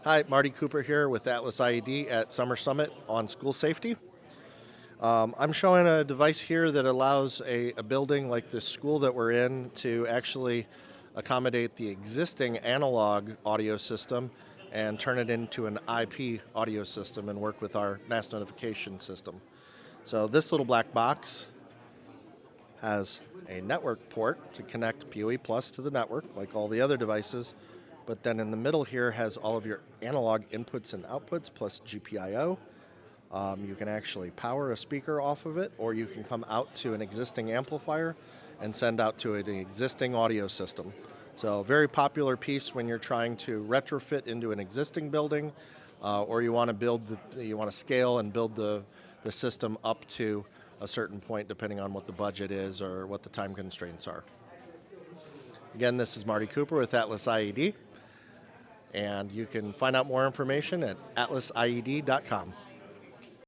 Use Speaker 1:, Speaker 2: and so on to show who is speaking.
Speaker 1: Hi, Marty Cooper here with AtlasIED at Summer Summit on school safety. I'm showing a device here that allows a building like this school that we're in to actually accommodate the existing analog audio system and turn it into an IP audio system and work with our mass notification system. So this little black box has a network port to connect PoE Plus to the network like all the other devices, but then in the middle here has all of your analog inputs and outputs plus GPIO. You can actually power a speaker off of it, or you can come out to an existing amplifier and send out to an existing audio system. So very popular piece when you're trying to retrofit into an existing building, or you want to scale and build the system up to a certain point depending on what the budget is or what the time constraints are. Again, this is Marty Cooper with AtlasIED, and you can find out more information at atlasIED.com.